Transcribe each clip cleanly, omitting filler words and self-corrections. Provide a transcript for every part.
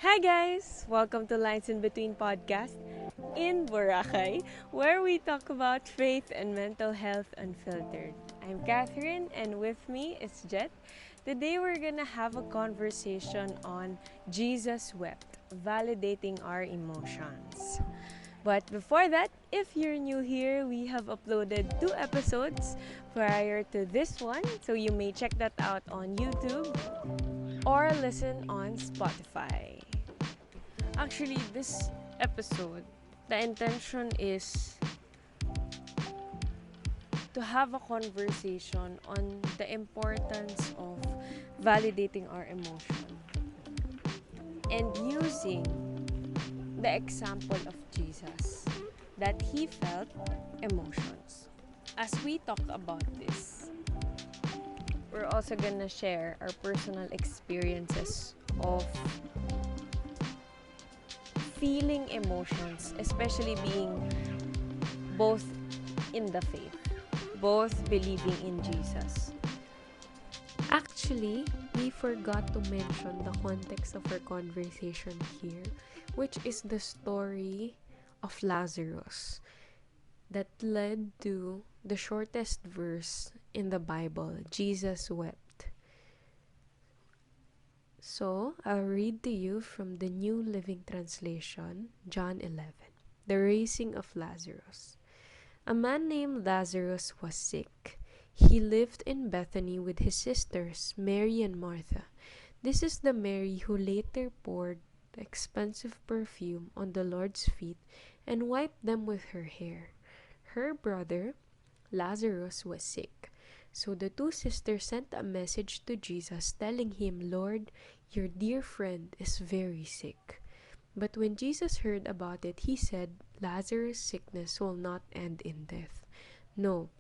Hi guys! Welcome to Lines in Between podcast in Boracay, where we talk about faith and mental health unfiltered. I'm Catherine and with me is Jet. Today we're gonna have a conversation on Jesus Wept, validating our emotions. But before that, if you're new here, we have uploaded 2 episodes prior to this one, so you may check that out on YouTube or listen on Spotify. Actually, this episode, the intention is to have a conversation on the importance of validating our emotion and using the example of Jesus that he felt emotions. As we talk about this, we're also gonna share our personal experiences of feeling emotions, especially being both in the faith, both believing in Jesus. Actually, we forgot to mention the context of our conversation here, which is the story of Lazarus that led to the shortest verse in the Bible, Jesus wept. So, I'll read to you from the New Living Translation, John 11. The raising of Lazarus. A man named Lazarus was sick. He lived in Bethany with his sisters, Mary and Martha. This is the Mary who later poured the expensive perfume on the Lord's feet and wiped them with her hair. Her brother, Lazarus, was sick. So the two sisters sent a message to Jesus telling him, "Lord, your dear friend is very sick." But when Jesus heard about it, he said, "Lazarus' sickness will not end in death. No,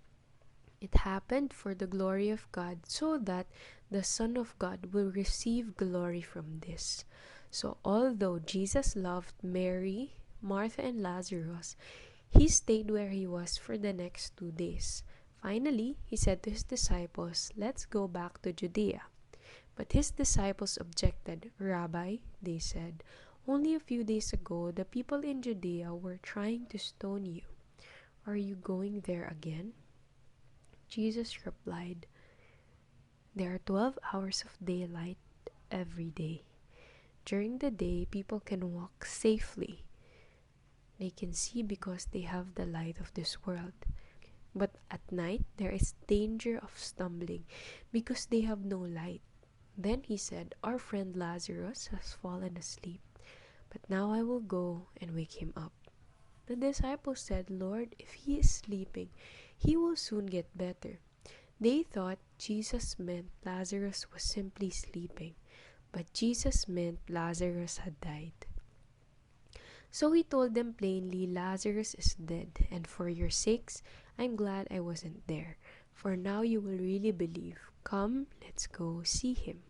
it happened for the glory of God, so that the Son of God will receive glory from this." So although Jesus loved Mary, Martha, and Lazarus, he stayed where he was for the next 2 days. Finally, he said to his disciples, "Let's go back to Judea." But his disciples objected. "Rabbi," they said, "only a few days ago the people in Judea were trying to stone you. Are you going there again?" Jesus replied, "There are 12 hours of daylight every day. During the day, people can walk safely. They can see because they have the light of this world. But at night, there is danger of stumbling because they have no light." Then he said, "Our friend Lazarus has fallen asleep, but now I will go and wake him up." The disciples said, "Lord, if he is sleeping, he will soon get better." They thought Jesus meant Lazarus was simply sleeping, but Jesus meant Lazarus had died. So he told them plainly, "Lazarus is dead, and for your sakes, I'm glad I wasn't there, for now you will really believe. Come, let's go see him."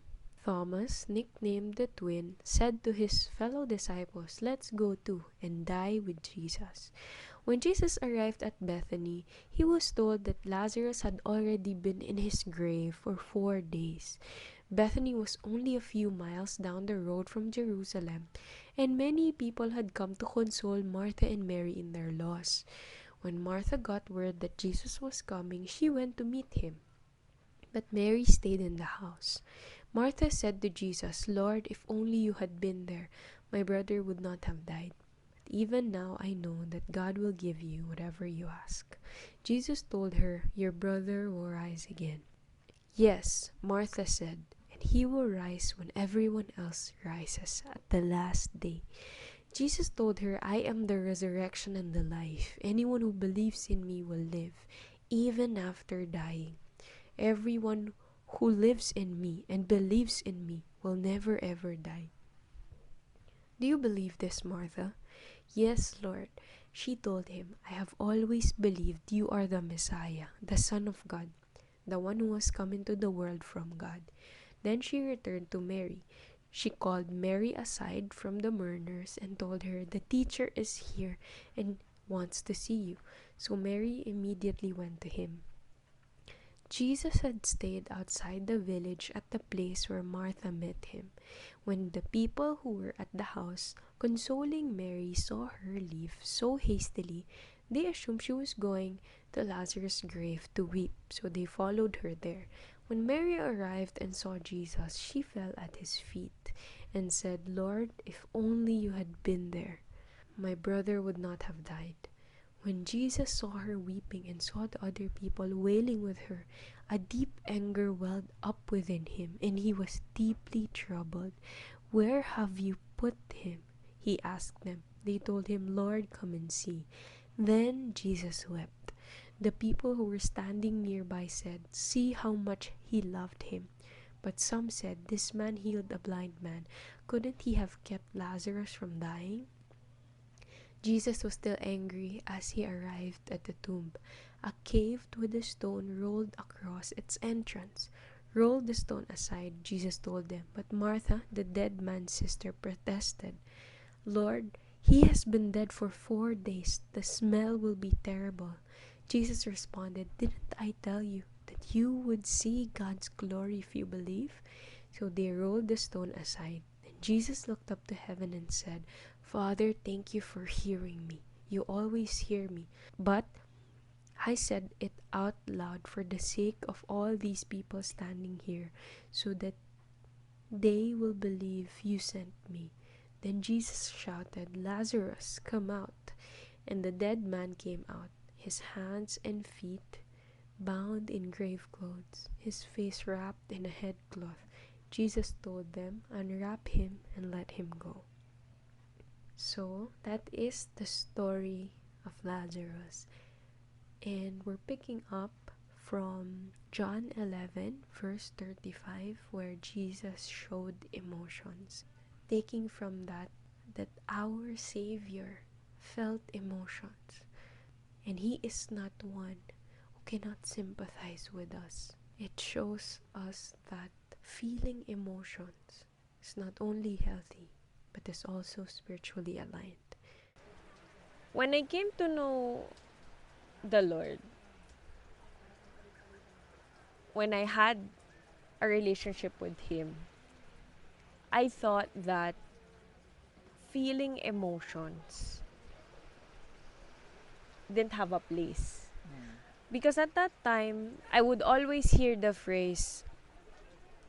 Thomas, nicknamed the twin, said to his fellow disciples, "Let's go too and die with Jesus." When Jesus arrived at Bethany, he was told that Lazarus had already been in his grave for 4 days. Bethany was only a few miles down the road from Jerusalem, and many people had come to console Martha and Mary in their loss. When Martha got word that Jesus was coming, she went to meet him, but Mary stayed in the house. Martha said to Jesus, "Lord, if only you had been there, my brother would not have died. But even now I know that God will give you whatever you ask." Jesus told her, "Your brother will rise again." "Yes," Martha said, "and he will rise when everyone else rises at the last day." Jesus told her, "I am the resurrection and the life. Anyone who believes in me will live, even after dying. Everyone who lives in me and believes in me will never ever die." "Do you believe this, Martha?" "Yes, Lord." She told him, "I have always believed you are the Messiah, the Son of God, the one who has come into the world from God." Then she returned to Mary. She called Mary aside from the mourners and told her, "The teacher is here and wants to see you." So Mary immediately went to him. Jesus had stayed outside the village at the place where Martha met him. When the people who were at the house consoling Mary saw her leave so hastily, they assumed she was going to Lazarus' grave to weep, so they followed her there. When Mary arrived and saw Jesus, she fell at his feet and said, "Lord, if only you had been there, my brother would not have died." When Jesus saw her weeping and saw the other people wailing with her, a deep anger welled up within him, and he was deeply troubled. "Where have you put him?" he asked them. They told him, "Lord, come and see." Then Jesus wept. The people who were standing nearby said, "See how much he loved him." But some said, "This man healed a blind man. Couldn't he have kept Lazarus from dying?" Jesus was still angry as he arrived at the tomb. A cave with a stone rolled across its entrance. "Roll the stone aside," Jesus told them. But Martha, the dead man's sister, protested, "Lord, he has been dead for 4 days. The smell will be terrible." Jesus responded, "Didn't I tell you that you would see God's glory if you believe?" So they rolled the stone aside. Then Jesus looked up to heaven and said, "Father, thank you for hearing me. You always hear me. But I said it out loud for the sake of all these people standing here, so that they will believe you sent me." Then Jesus shouted, "Lazarus, come out." And the dead man came out, his hands and feet bound in grave clothes, his face wrapped in a headcloth. Jesus told them, "Unwrap him and let him go." So that is the story of Lazarus. And we're picking up from John 11, verse 35, where Jesus showed emotions. Taking from that our Savior felt emotions, and He is not one who cannot sympathize with us. It shows us that feeling emotions is not only healthy, but is also spiritually aligned. When I came to know the Lord, when I had a relationship with Him, I thought that feeling emotions didn't have a place. Because at that time, I would always hear the phrase,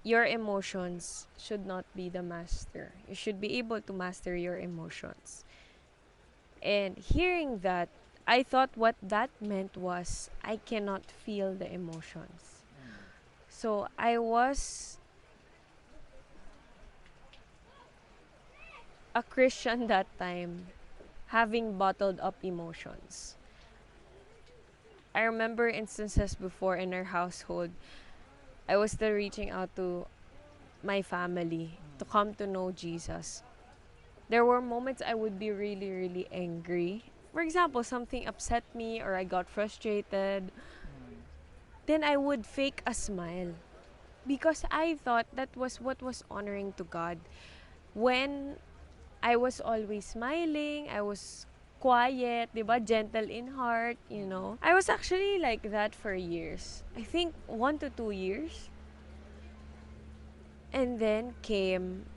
"Your emotions should not be the master. You should be able to master your emotions." And hearing that, I thought what that meant was I cannot feel the emotions. So I was a Christian that time, having bottled up emotions. I remember instances before in our household, I was still reaching out to my family to come to know Jesus. There were moments I would be really, really angry. For example, something upset me or I got frustrated. Then I would fake a smile because I thought that was what was honoring to God. When I was always smiling, I was quiet, diba? Gentle in heart, you know. I was actually like that for years. I think 1 to 2 years. And then came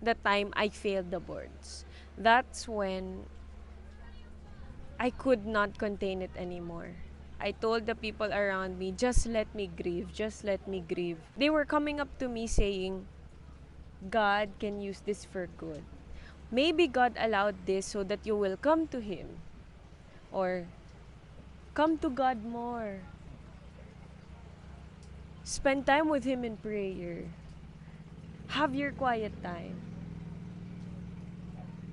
the time I failed the boards. That's when I could not contain it anymore. I told the people around me, "Just let me grieve, just let me grieve." They were coming up to me saying, "God can use this for good. Maybe God allowed this so that you will come to Him." Or, "Come to God more. Spend time with Him in prayer. Have your quiet time."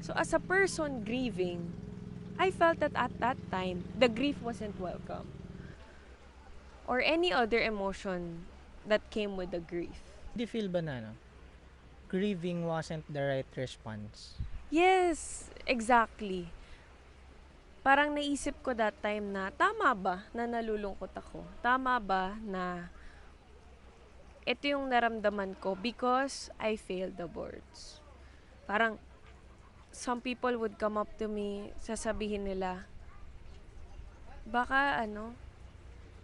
So as a person grieving, I felt that at that time, the grief wasn't welcome. Or any other emotion that came with the grief. Do you feel ba na grieving wasn't the right response? Yes, exactly. Parang naisip ko that time na, tama ba na nalulungkot ako? Tama ba na ito yung naramdaman ko because I failed the boards? Parang, some people would come up to me, sasabihin nila, baka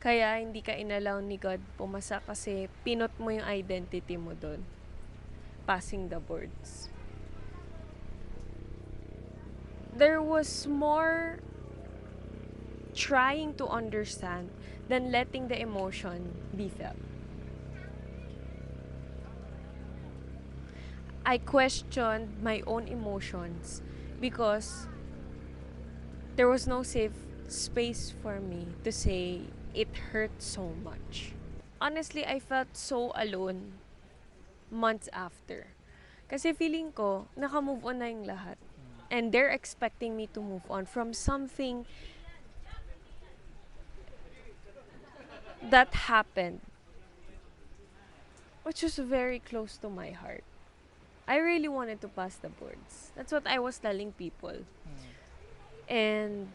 Kaya hindi ka inalaw ni God pumasa kasi pinot mo yung identity mo doon. Passing the boards. There was more trying to understand than letting the emotion be felt. I questioned my own emotions because there was no safe space for me to say it hurt so much. Honestly, I felt so alone months after. Kasi feeling ko, naka-move on na yung lahat. And they're expecting me to move on from something that happened, which was very close to my heart. I really wanted to pass the boards. That's what I was telling people. And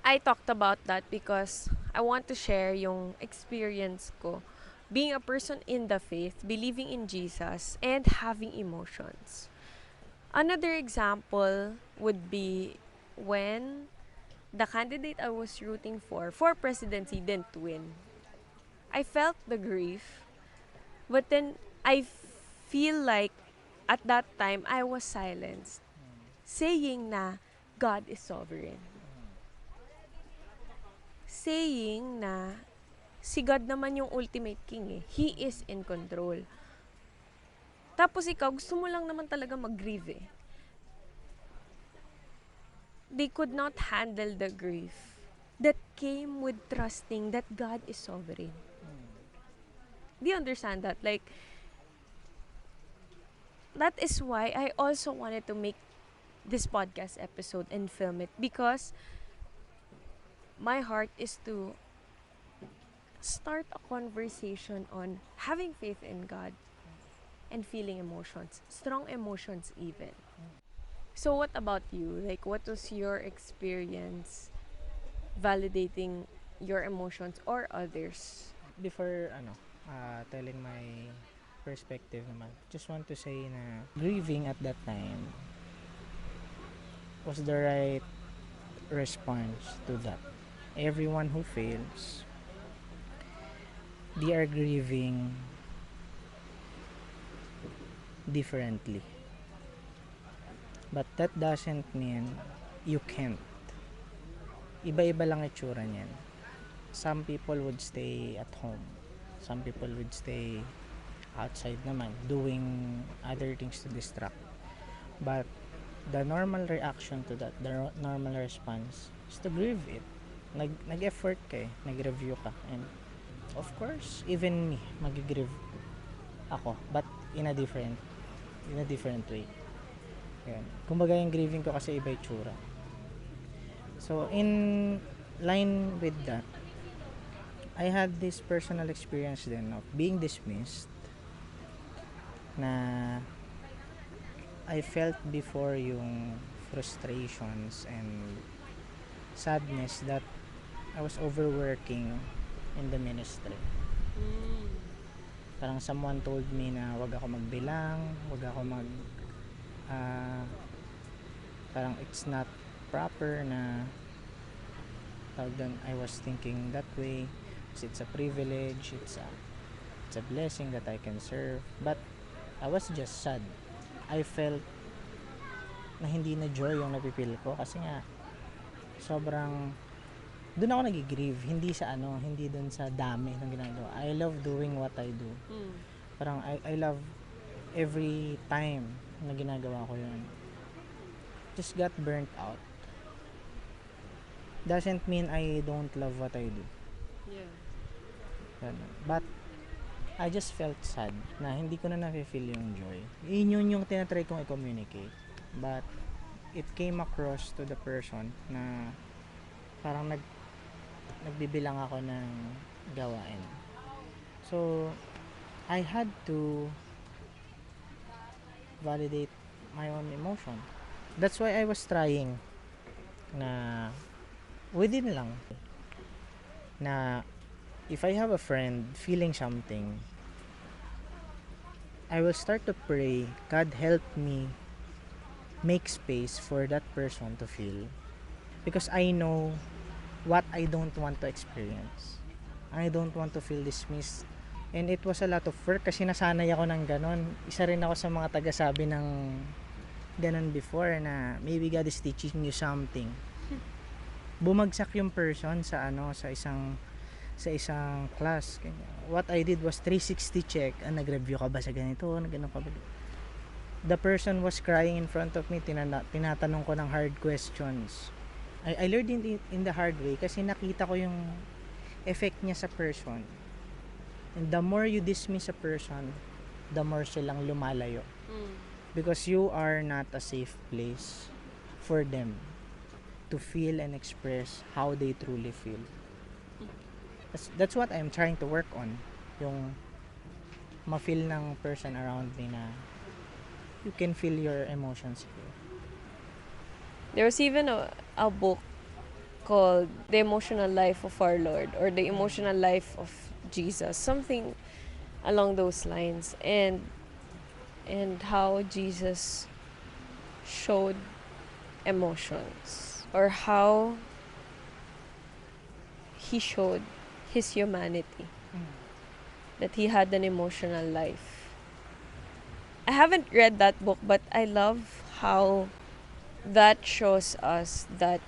I talked about that because I want to share yung experience ko being a person in the faith, believing in Jesus, and having emotions. Another example would be when the candidate I was rooting for presidency didn't win. I felt the grief, but then I feel like at that time I was silenced, saying na God is sovereign. Saying na si God naman yung ultimate king eh. He is in control. Tapos ikaw, gusto mo lang naman talaga mag-grieve eh. They could not handle the grief that came with trusting that God is sovereign. Do you understand that? Like, that is why I also wanted to make this podcast episode and film it because my heart is to start a conversation on having faith in God and feeling emotions, strong emotions even. So what about you? Like what was your experience validating your emotions or others? Before telling my perspective naman, just want to say na grieving at that time was the right response to that. Everyone who fails, they are grieving differently. But that doesn't mean you can't. Iba-iba lang itsura niyan. Some people would stay at home. Some people would stay outside naman, doing other things to distract. But the normal reaction to that, the normal response is to grieve it. Nag-effort ka eh, nag-review ka. And of course, even me, mag-grieve ako. But in a different way. Yan. Kumbaga yung grieving ko kasi iba itsura. So, in line with that, I had this personal experience then of being dismissed na I felt before yung frustrations and sadness that I was overworking in the ministry. Parang someone told me na wag ako magbilang, wag ako ah, parang it's not proper na tawag doon. I was thinking that way kasi it's a privilege, it's a blessing that I can serve, but I was just sad. I felt na hindi na joy yung napipil ko kasi nga sobrang doon ako nagigrieve, hindi doon sa dami ng ginagawa. I love doing what I do. Parang I love every time na ginagawa ko yun. Just got burnt out. Doesn't mean I don't love what I do. Yeah. But I just felt sad na hindi ko na nafe-feel yung joy. Yun yung tinatry kong i-communicate. But it came across to the person na parang nagbibilang ako ng gawain. So, I had to validate my own emotion. That's why I was trying na within lang na if I have a friend feeling something, I will start to pray, God help me make space for that person to feel because I know what I don't want to experience. I don't want to feel dismissed. And it was a lot of work kasi nasanay ako ng ganon. Isa rin ako sa mga taga-sabi ng ganon before na maybe God is teaching you something. Bumagsak yung person sa isang class. What I did was 360 check. Nag-review ka ba sa ganito? Ganun ka ba? The person was crying in front of me. Tinatanong ko ng hard questions. I learned it in the hard way kasi nakita ko yung effect niya sa person. And the more you dismiss a person, the more silang lumalayo. Because you are not a safe place for them to feel and express how they truly feel. That's what I'm trying to work on. Yung ma-feel ng person around me na you can feel your emotions here. There was even a book called The Emotional Life of Our Lord, or The Emotional Life of Jesus, something along those lines, and how Jesus showed emotions, or how he showed his humanity, that he had an emotional life. I haven't read that book, but I love how that shows us that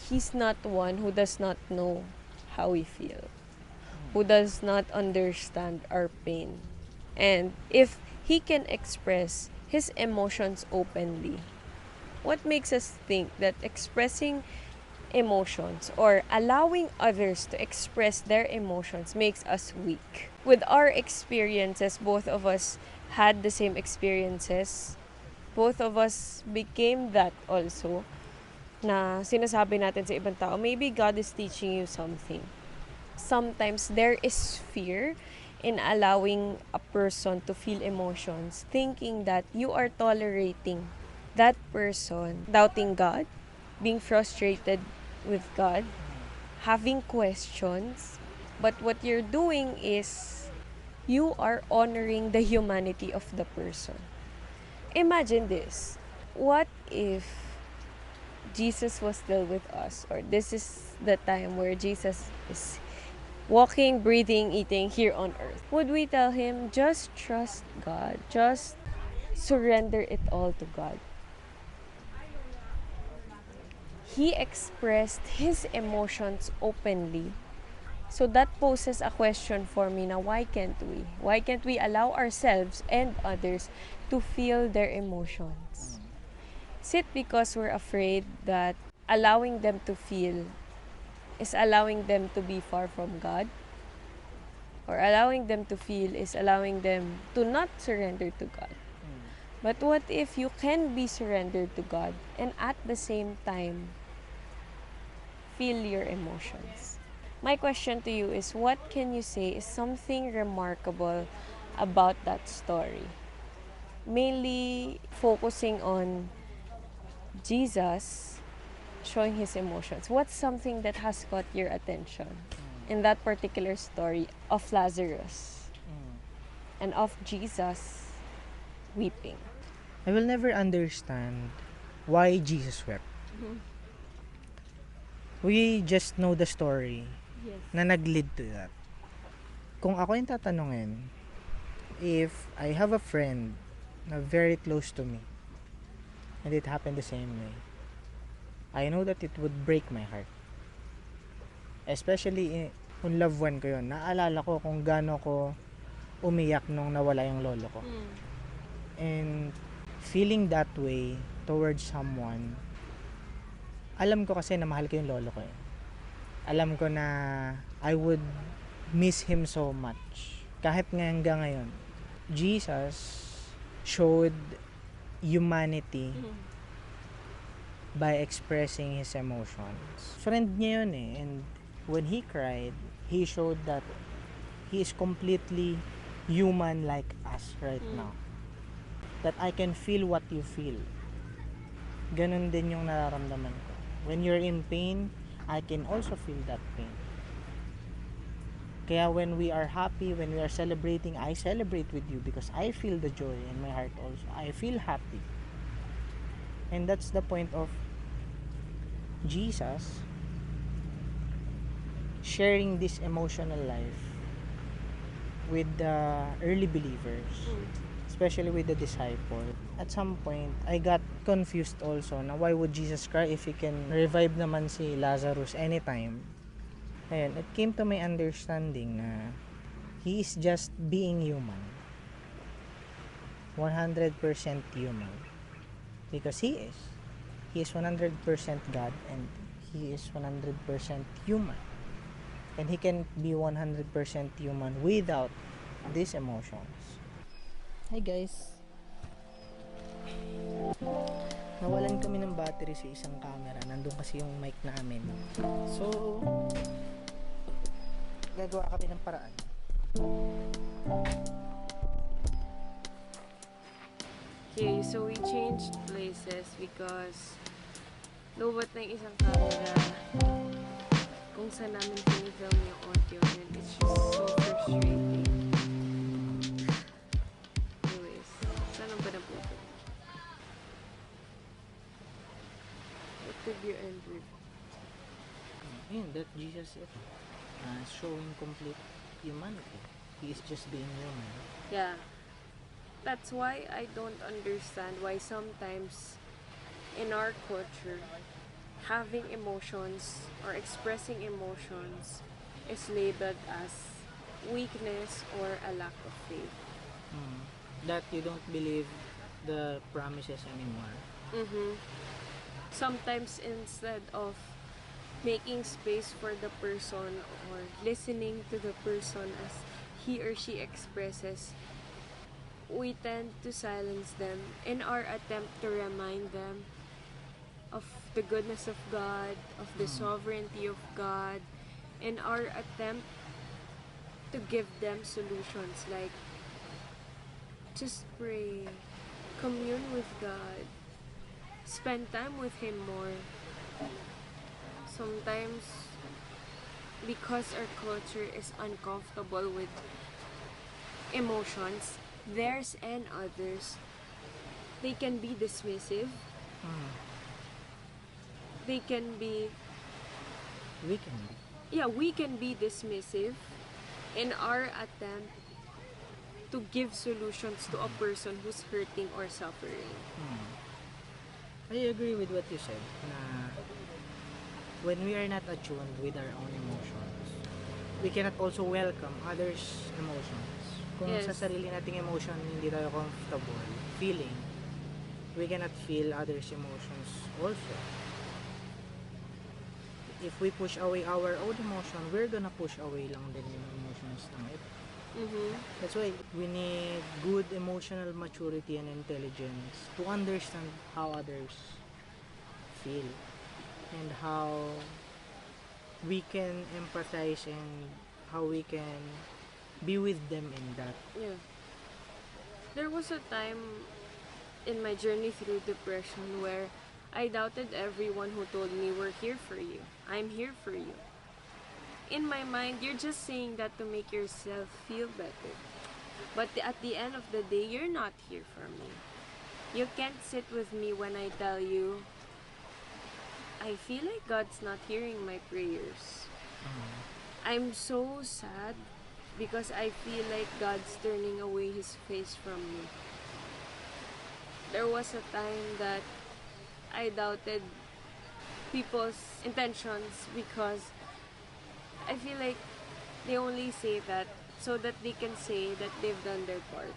he's not one who does not know how we feel, who does not understand our pain. And if he can express his emotions openly, what makes us think that expressing emotions or allowing others to express their emotions makes us weak? With our experiences, both of us had the same experiences. Both of us became that also, na sinasabi natin sa ibang tao, maybe God is teaching you something. Sometimes there is fear in allowing a person to feel emotions, thinking that you are tolerating that person, doubting God, being frustrated with God, having questions. But what you're doing is you are honoring the humanity of the person. Imagine this. What if Jesus was still with us, or this is the time where Jesus is walking, breathing, eating here on earth? Would we tell him, just trust God, just surrender it all to God? He expressed his emotions openly. So that poses a question for me na why can't we? Why can't we allow ourselves and others to feel their emotions? Is it because we're afraid that allowing them to feel is allowing them to be far from God? Or allowing them to feel is allowing them to not surrender to God? But what if you can be surrendered to God and at the same time feel your emotions? My question to you is, what can you say is something remarkable about that story? Mainly focusing on Jesus showing his emotions. What's something that has caught your attention in that particular story of Lazarus and of Jesus weeping? I will never understand why Jesus wept. We just know the story na nag-lead to that. Kung ako yung tatanungin, if I have a friend na very close to me and it happened the same way, I know that it would break my heart. Especially kung loved one ko yun. Naalala ko kung gaano ko umiyak nung nawala yung lolo ko. And feeling that way towards someone, alam ko kasi na mahal ko yung lolo ko. Alam ko na I would miss him so much. Kahit hanggang ngayon, Jesus showed humanity by expressing his emotions. Friend niya yun eh. And when he cried, he showed that he is completely human like us right now. That I can feel what you feel. Ganun din yung nararamdaman ko. When you're in pain, I can also feel that pain. Kaya when we are happy, when we are celebrating, I celebrate with you because I feel the joy in my heart also. I feel happy. And that's the point of Jesus sharing this emotional life with the early believers, Mm. especially with the disciple. At some point, I got confused also na why would Jesus cry if he can revive naman si Lazarus anytime. Ayan, it came to my understanding na he is just being human. 100% human. Because he is. He is 100% God and he is 100% human. And he can be 100% human without these emotions. Hi guys! Nawalan kami ng battery sa isang camera. Nandun kasi yung mic namin. So, gagawa kami ng paraan. Okay, so we changed places because lobot na yung isang camera kung saan namin pinifilm yung audio and it's just so frustrating. Anyways, saan ba na po ito? What did you end with? Ayun, that Jesus is showing complete humanity. He is just being human. Yeah. That's why I don't understand why sometimes in our culture, having emotions or expressing emotions is labeled as weakness or a lack of faith. That you don't believe the promises anymore. Sometimes instead of making space for the person or listening to the person as he or she expresses, we tend to silence them in our attempt to remind them of the goodness of God, of the sovereignty of God, in our attempt to give them solutions like just pray, commune with God, spend time with Him more. Sometimes, because our culture is uncomfortable with emotions, theirs and others, they can be dismissive. They can be, We can be. yeah, we can be dismissive in our attempt to give solutions to a person who's hurting or suffering. I agree with what you said na when we are not attuned with our own emotions, we cannot also welcome others' emotions. Kung Yes. sa sarili nating emotion hindi tayo comfortable feeling, we cannot feel others' emotions also. If we push away our own emotion, we're gonna push away lang din yung emotions ng iba. That's why we need good emotional maturity and intelligence to understand how others feel and how we can empathize and how we can be with them in that. Yeah. There was a time in my journey through depression where I doubted everyone who told me, "We're here for you. I'm here for you." In my mind, you're just saying that to make yourself feel better. But at the end of the day, you're not here for me. You can't sit with me when I tell you, I feel like God's not hearing my prayers. I'm so sad because I feel like God's turning away His face from me. There was a time that I doubted people's intentions because I feel like they only say that so that they can say that they've done their part.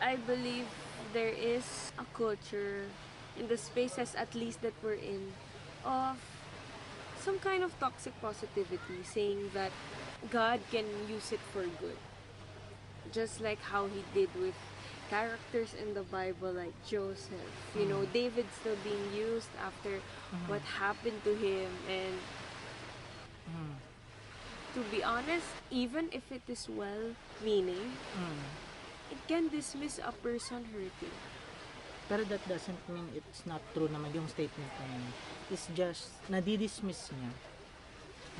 I believe there is a culture in the spaces at least that we're in of some kind of toxic positivity saying that God can use it for good. Just like how He did with characters in the Bible like Joseph. You know, David still being used after what happened to him, and to be honest, even if it is well-meaning, it can dismiss a person hurting. Pero that doesn't mean it's not true naman yung statement na yun. It's just nadidismiss niya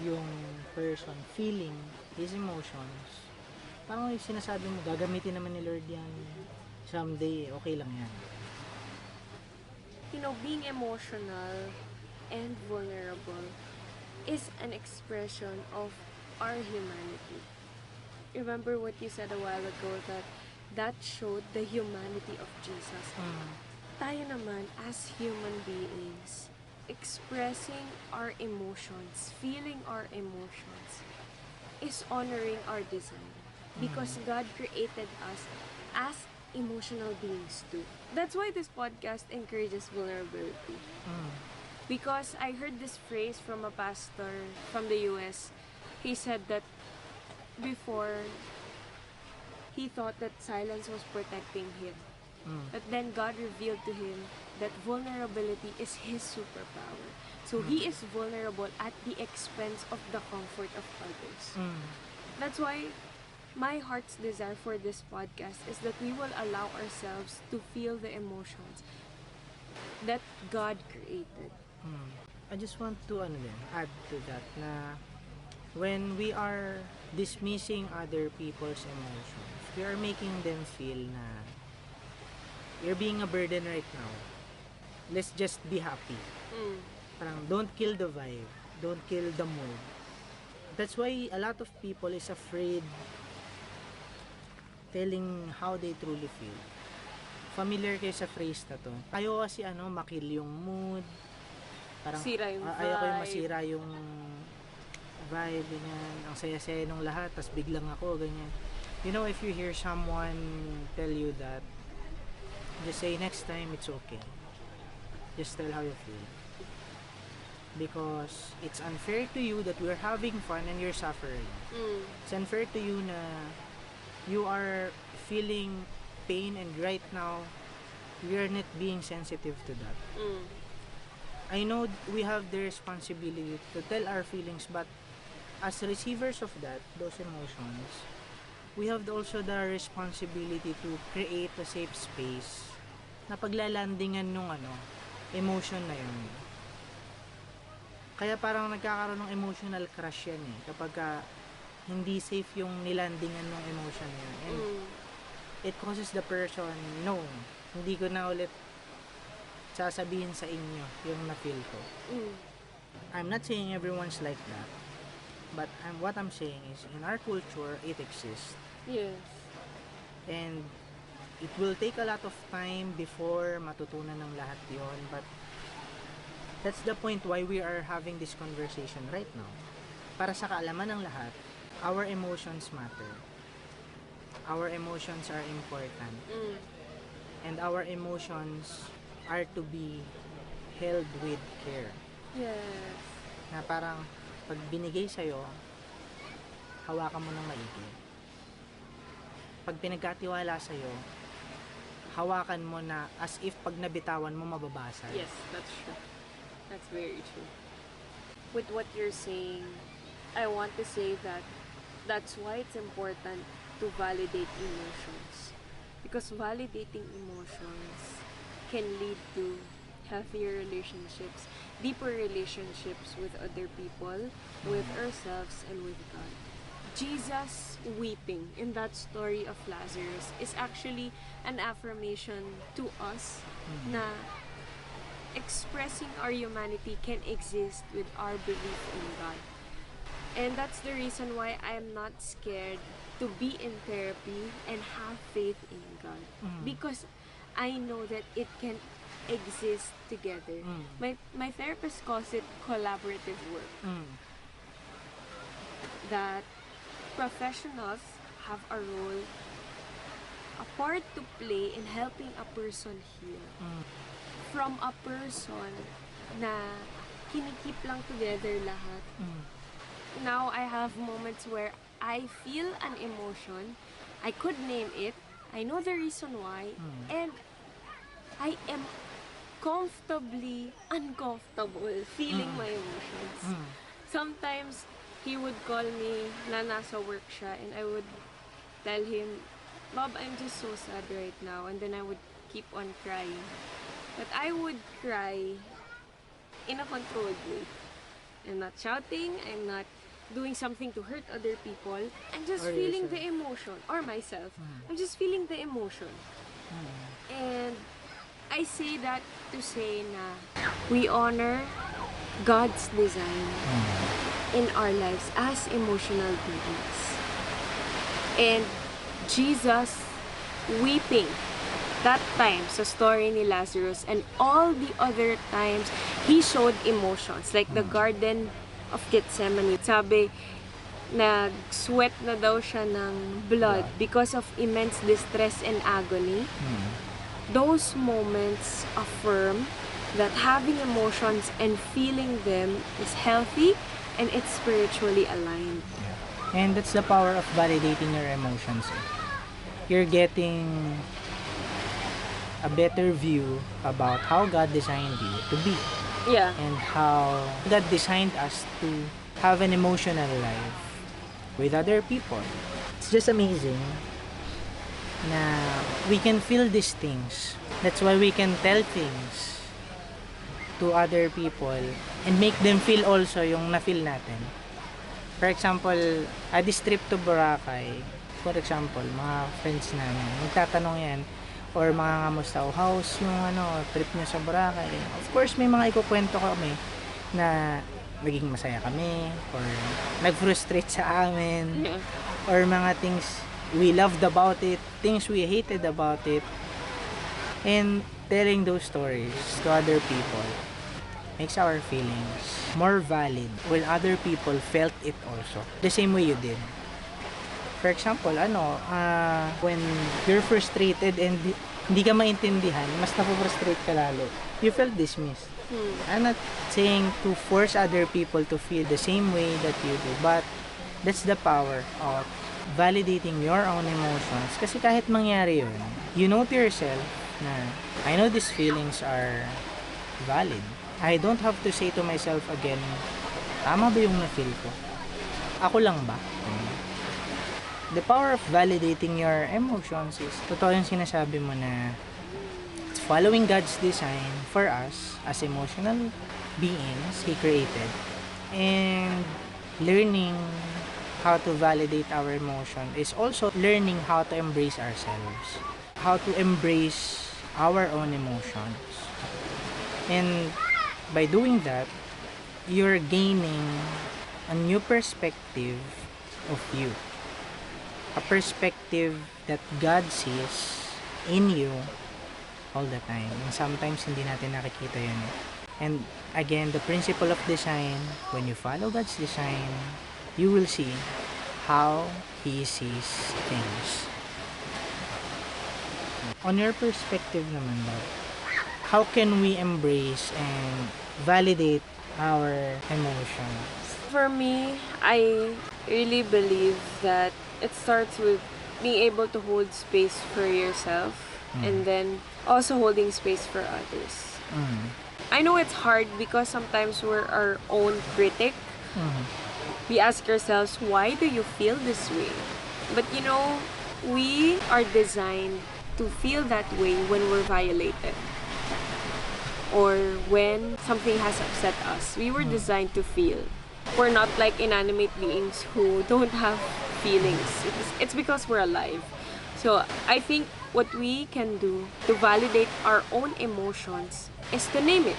yung person feeling his emotions. Parang yung sinasabi mo, gagamitin naman ni Lord yan someday, okay lang yan. You know, being emotional and vulnerable is an expression of our humanity. remember what you said a while ago, that showed the humanity of Jesus. Tayo naman, as human beings, expressing our emotions, feeling our emotions, is honoring our design. Because God created us as emotional beings too. That's why this podcast encourages vulnerability. Because I heard this phrase from a pastor from the US. He said that before, he thought that silence was protecting him. But then God revealed to him that vulnerability is his superpower. So he is vulnerable at the expense of the comfort of others. That's why my heart's desire for this podcast is that we will allow ourselves to feel the emotions that God created. I just want to add to that na when we are dismissing other people's emotions, we are making them feel na you're being a burden right now. Let's just be happy. Parang don't kill the vibe. Don't kill the mood. That's why a lot of people is afraid telling how they truly feel. Familiar kayo sa phrase na to. Ayaw kasi makill yung mood. Parang Sira yung ayaw ko yung vibe. masira yung vibe, ganyan. Ang saya-saya nung lahat, tas biglang ako, ganyan. You know, if you hear someone tell you that, just say next time it's okay. Just tell how you feel. Because it's unfair to you that we're having fun and you're suffering. It's unfair to you na you are feeling pain and right now we are not being sensitive to that. I know we have the responsibility to tell our feelings, but as receivers of those emotions, we have also the responsibility to create a safe space na paglalandingan nung emotion na yun. Kaya parang nagkakaroon ng emotional crash yan kapag hindi safe yung nilandingan ng emotion na yun. And it causes the person, no, hindi ko na ulit sasabihin sa inyo yung na-feel ko. I'm not saying everyone's like that. But what I'm saying is, in our culture, it exists. Yes. And it will take a lot of time before matutunan ng lahat yon. But that's the point why we are having this conversation right now. Para sa kaalaman ng lahat, our emotions matter. Our emotions are important. And our emotions are to be held with care. Yes. Na parang pag binigay sa'yo, hawakan mo ng maigi. Pag pinagkatiwala sa'yo, hawakan mo na as if pag nabitawan mo, mababasa. Yes, that's true. That's very true. With what you're saying, I want to say that that's why it's important to validate emotions. Because validating emotions can lead to healthier relationships, deeper relationships with other people, with ourselves, and with God. Jesus weeping in that story of Lazarus is actually an affirmation to us na expressing our humanity can exist with our belief in God. And that's the reason why I am not scared to be in therapy and have faith in God. Because I know that it can exist together. My therapist calls it collaborative work. That professionals have a role, a part to play in helping a person heal. From a person na kinikip lang together lahat. Now I have moments where I feel an emotion. I could name it. I know the reason why. And I am comfortably uncomfortable feeling my emotions. Sometimes he would call me na nasa work siya and I would tell him, Bob, I'm just so sad right now. And then I would keep on crying. But I would cry in a controlled way. I'm not shouting. I'm not doing something to hurt other people. I'm just Or feeling yourself. the emotion. Or myself. I'm just feeling the emotion. And I say that to say na we honor God's design in our lives as emotional beings. And Jesus weeping that time sa story ni Lazarus, and all the other times he showed emotions like the Garden of Gethsemane. Sabi, nag-sweat na daw siya ng blood because of immense distress and agony. Those moments affirm that having emotions and feeling them is healthy and it's spiritually aligned. And that's the power of validating your emotions. You're getting a better view about how God designed you to be. Yeah. And how God designed us to have an emotional life with other people. It's just amazing na we can feel these things. That's why we can tell things to other people and make them feel also yung na-feel natin. For example, a this trip to Boracay, for example, mga friends namin, magtatanong yan, or mga kamusta, how's yung trip nyo sa Boracay? Of course, may mga ikukwento kami na naging masaya kami, or nag-frustrate sa amin, or mga things we loved about it, things we hated about it, and telling those stories to other people makes our feelings more valid when other people felt it also the same way you did. For example, when you're frustrated and hindi ka maintindihan, mas napufrustrate ka lalo. You felt dismissed. I'm not saying to force other people to feel the same way that you do, but that's the power of validating your own emotions. Kasi kahit mangyari yun, you know to yourself na, I know these feelings are valid. I don't have to say to myself again, tama ba yung na-feel ko? Ako lang ba? The power of validating your emotions is, totoo yung sinasabi mo na it's following God's design for us as emotional beings He created, and learning how to validate our emotion is also learning how to embrace ourselves, how to embrace our own emotions. And by doing that, you're gaining a new perspective of you. A perspective that God sees in you all the time. And sometimes hindi natin nakikita yun. And again, the principle of design, when you follow God's design, you will see how He sees things. On your perspective naman daw, how can we embrace and validate our emotions? For me, I really believe that it starts with being able to hold space for yourself and then also holding space for others. I know it's hard because sometimes we're our own critic. We ask ourselves, why do you feel this way? But we are designed to feel that way when we're violated or when something has upset us. We were designed to feel. We're not like inanimate beings who don't have feelings. It's because we're alive. So I think what we can do to validate our own emotions is to name it.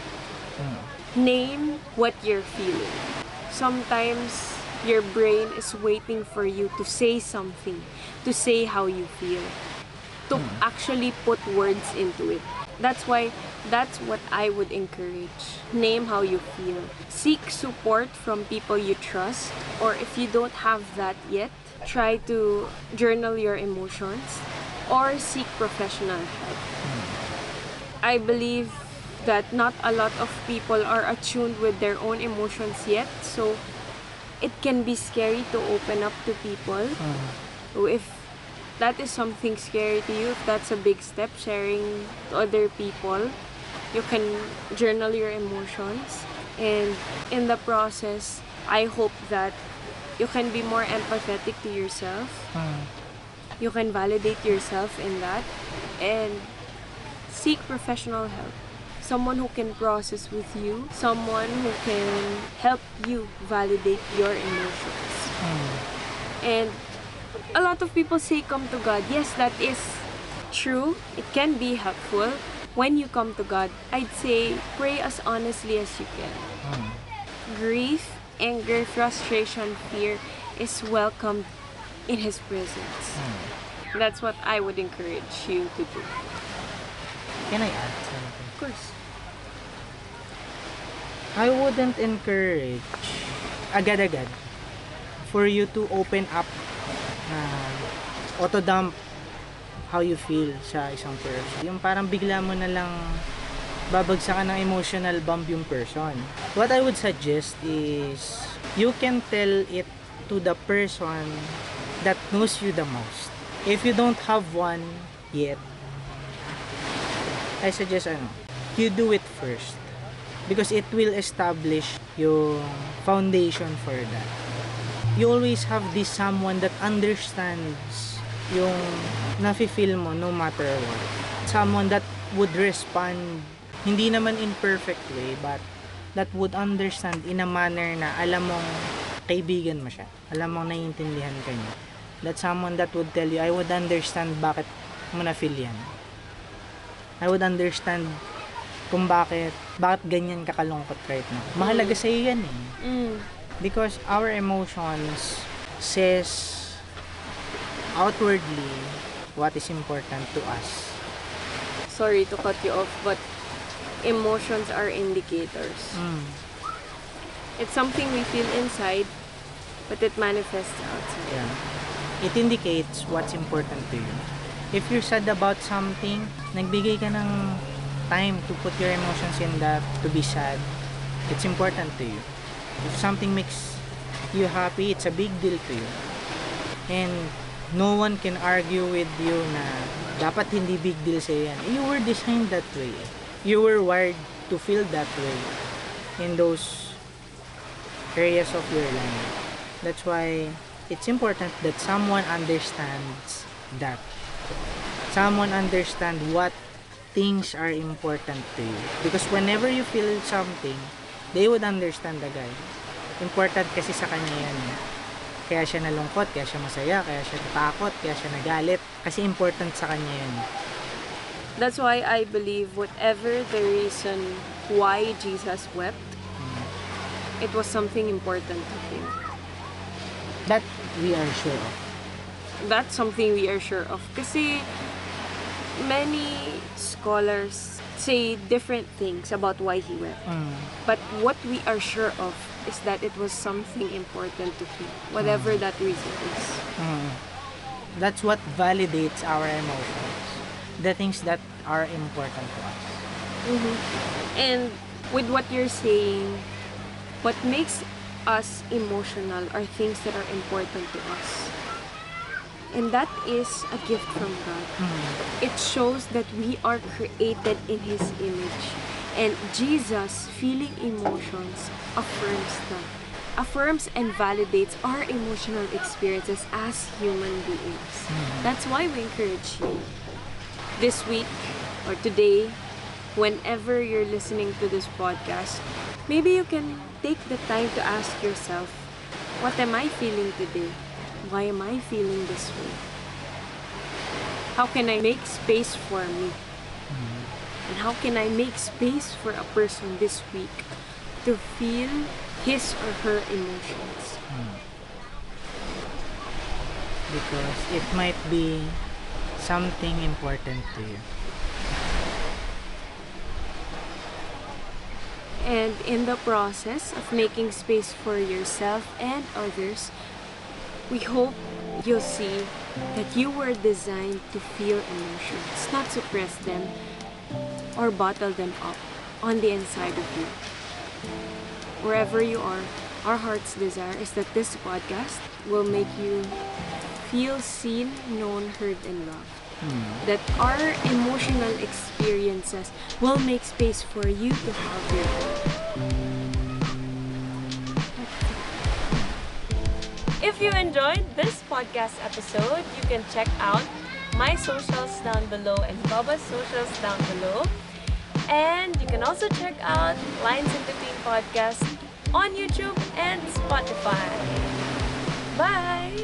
Name what you're feeling. Sometimes your brain is waiting for you to say something, to say how you feel, to actually put words into it. That's what I would encourage. Name how you feel. Seek support from people you trust, or if you don't have that yet, try to journal your emotions or seek professional help. I believe that not a lot of people are attuned with their own emotions yet, so it can be scary to open up to people. So if that is something scary to you, if that's a big step, sharing to other people, you can journal your emotions, and in the process, I hope that you can be more empathetic to yourself. You can validate yourself in that and seek professional help. Someone who can process with you, someone who can help you validate your emotions. And a lot of people say come to God. Yes, that is true. It can be helpful. When you come to God, I'd say pray as honestly as you can. Grief, anger, frustration, fear is welcomed in His presence. That's what I would encourage you to do. Can I add something? Of course. I wouldn't encourage agad-agad for you to open up, auto-dump how you feel sa isang person. Yung parang bigla mo na lang babagsakan ng emotional bomb yung person. What I would suggest is you can tell it to the person that knows you the most. If you don't have one yet, I suggest you do it first. Because it will establish yung foundation for that. You always have this someone that understands yung nafe-feel mo no matter what. Someone that would respond, hindi naman in perfect way, but that would understand in a manner na alam mong kaibigan mo siya. Alam mong naiintindihan ka niya. That someone that would tell you, I would understand bakit mo na-feel yan. I would understand kung bakit ganyan kakalungkot right now. Mahalaga sa iyo yan eh. Because our emotions says outwardly what is important to us. Sorry to cut you off, but emotions are indicators. It's something we feel inside, but it manifests outside. Yeah. It indicates what's important to you. If you're sad about something, nagbigay ka ng time to put your emotions in that, to be sad, it's important to you. If something makes you happy, it's a big deal to you. And no one can argue with you na dapat hindi big deal sa'yo yan. You were designed that way. You were wired to feel that way in those areas of your life. That's why it's important that someone understands that. Someone understand what things are important to you. Because whenever you feel something, they would understand the guy. Important kasi sa kanya yan. Kaya siya nalungkot, kaya siya masaya, kaya siya natakot, kaya siya nagalit. Kasi important sa kanya yan. That's why I believe whatever the reason why Jesus wept, it was something important to him. That we are sure of. That's something we are sure of. Kasi many scholars say different things about why he wept. But what we are sure of is that it was something important to him, whatever that reason is. That's what validates our emotions. The things that are important to us. And with what you're saying, what makes us emotional are things that are important to us. And that is a gift from God. It shows that we are created in His image. And Jesus, feeling emotions, affirms and validates our emotional experiences as human beings. That's why we encourage you this week or today, whenever you're listening to this podcast, maybe you can take the time to ask yourself, what am I feeling today? Why am I feeling this way? How can I make space for me? And how can I make space for a person this week to feel his or her emotions? Because it might be something important to you. And in the process of making space for yourself and others, we hope you'll see that you were designed to feel emotions, not suppress them or bottle them up on the inside of you. Wherever you are, our heart's desire is that this podcast will make you feel seen, known, heard, and loved. That our emotional experiences will make space for you to have your own. If you enjoyed this podcast episode, you can check out my socials down below and Baba's socials down below. And you can also check out Lines in Between Podcast on YouTube and Spotify. Bye!